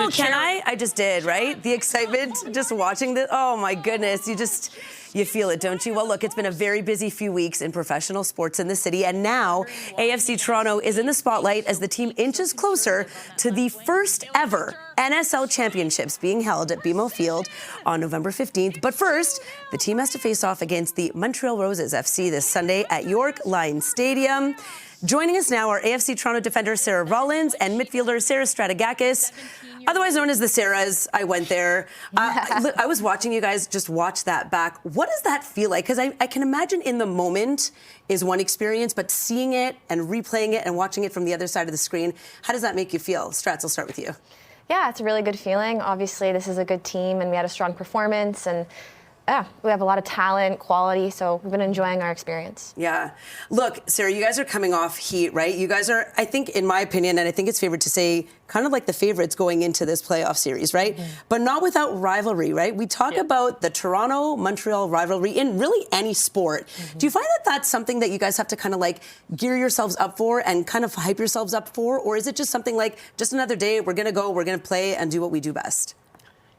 Oh, can I? I just did, right? The excitement just watching this. Oh, my goodness. You feel it, don't you? Well, look, it's been a very busy few weeks in professional sports in the city, and now AFC Toronto is in the spotlight as the team inches closer to the first ever NSL Championships being held at BMO Field on November 15th. But first, the team has to face off against the Montreal Roses FC this Sunday at York Lions Stadium. Joining us now are AFC Toronto defender Sarah Rollins and midfielder Sarah Stratigakis, otherwise known as the Sarahs. I went there. I was watching you guys just watch that back. What does that feel like? Because I can imagine in the moment is one experience, but seeing it and replaying it and watching it from the other side of the screen, how does that make you feel? Strats, I'll start with you. Yeah, it's a really good feeling. Obviously, this is a good team, and we had a strong performance, and yeah, we have a lot of talent, quality, so we've been enjoying our experience. Yeah. Look, Sarah, you guys are coming off heat, right? You guys are, I think, in my opinion, and I think it's favored to say, kind of like the favorites going into this playoff series, right? Mm-hmm. But not without rivalry, right? We talk about the Toronto-Montreal rivalry in really any sport. Mm-hmm. Do you find that that's something that you guys have to kind of like gear yourselves up for and kind of hype yourselves up for? Or is it just something like, just another day, we're going to go, we're going to play and do what we do best?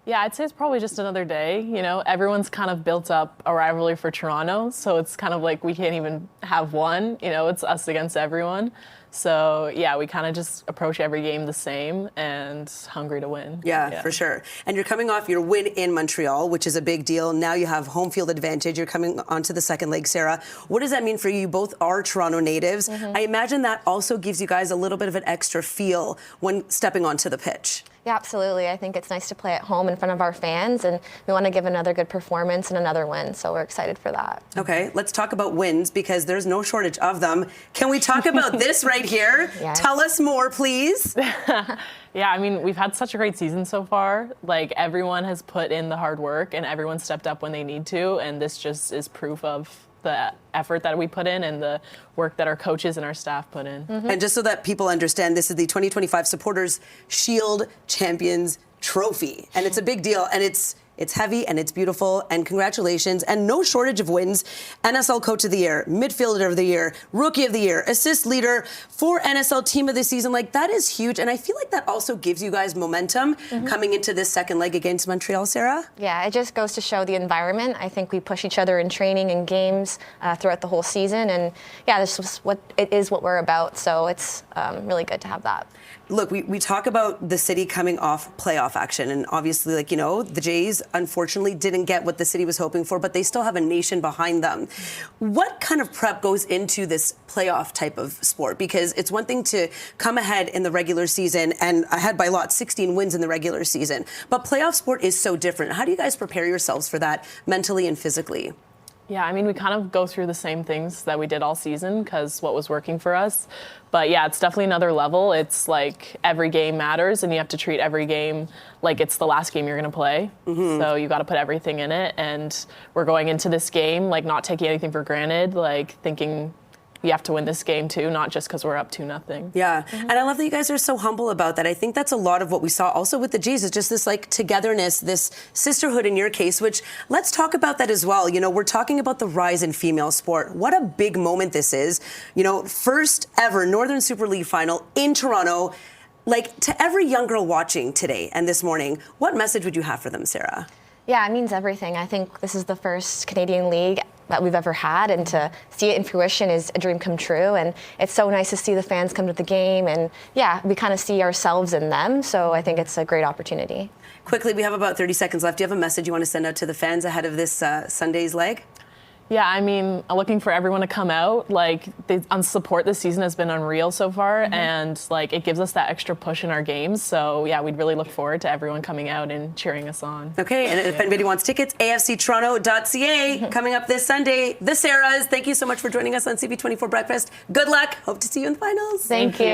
Yeah, I'd say it's probably just another day. You know, everyone's kind of built up a rivalry for Toronto, so it's kind of like we can't even have one. You know, it's us against everyone. So, yeah, we kind of just approach every game the same and hungry to win. Yeah, for sure. And you're coming off your win in Montreal, which is a big deal. Now you have home field advantage. You're coming onto the second leg, Sarah. What does that mean for you? You both are Toronto natives. Mm-hmm. I imagine that also gives you guys a little bit of an extra feel when stepping onto the pitch. Yeah, absolutely. I think it's nice to play at home in front of our fans, and we want to give another good performance and another win, so we're excited for that. Okay, let's talk about wins because there's no shortage of them. Can we talk about this right here? Yes. Tell us more, please. Yeah, I mean, we've had such a great season so far. Like, everyone has put in the hard work, and everyone stepped up when they need to, and this just is proof of the effort that we put in and the work that our coaches and our staff put in. Mm-hmm. And just so that people understand, this is the 2025 Supporters Shield Champions Trophy. And it's a big deal, and it's heavy and it's beautiful, and congratulations, and no shortage of wins. NSL Coach of the Year, Midfielder of the Year, Rookie of the Year, Assist Leader, 4 NSL Team of the Season. Like, that is huge, and I feel like that also gives you guys momentum coming into this second leg against Montreal, Sarah? Yeah, it just goes to show the environment. I think we push each other in training and games throughout the whole season, and yeah, this is what we're about, so it's really good to have that. Look, we talk about the city coming off playoff action, and obviously, like, you know, the Jays unfortunately didn't get what the city was hoping for, but they still have a nation behind them. What kind of prep goes into this playoff type of sport? Because it's one thing to come ahead in the regular season, and ahead by a lot, 16 wins in the regular season, but playoff sport is so different. How do you guys prepare yourselves for that mentally and physically? Yeah, I mean, we kind of go through the same things that we did all season because what was working for us. But yeah, it's definitely another level. It's like every game matters, and you have to treat every game like it's the last game you're going to play. Mm-hmm. So you got to put everything in it. And we're going into this game, like, not taking anything for granted, like thinking we have to win this game too, not just because we're up 2-0. Yeah, and I love that you guys are so humble about that. I think that's a lot of what we saw also with the Jays, is just this like togetherness, this sisterhood in your case, which let's talk about that as well. You know, we're talking about the rise in female sport. What a big moment this is. You know, first ever Northern Super League final in Toronto. Like, to every young girl watching today and this morning, what message would you have for them, Sarah? Yeah, it means everything. I think this is the first Canadian league that we've ever had, and to see it in fruition is a dream come true. And it's so nice to see the fans come to the game, and yeah, we kind of see ourselves in them. So I think it's a great opportunity. Quickly, we have about 30 seconds left. Do you have a message you want to send out to the fans ahead of this Sunday's leg? Yeah, I mean, I'm looking for everyone to come out. Like, the support this season has been unreal so far, and like, it gives us that extra push in our games. So yeah, we'd really look forward to everyone coming out and cheering us on. Okay, and if anybody wants tickets, afctoronto.ca coming up this Sunday. The Sarahs, thank you so much for joining us on CB24 Breakfast. Good luck. Hope to see you in the finals. Thank you.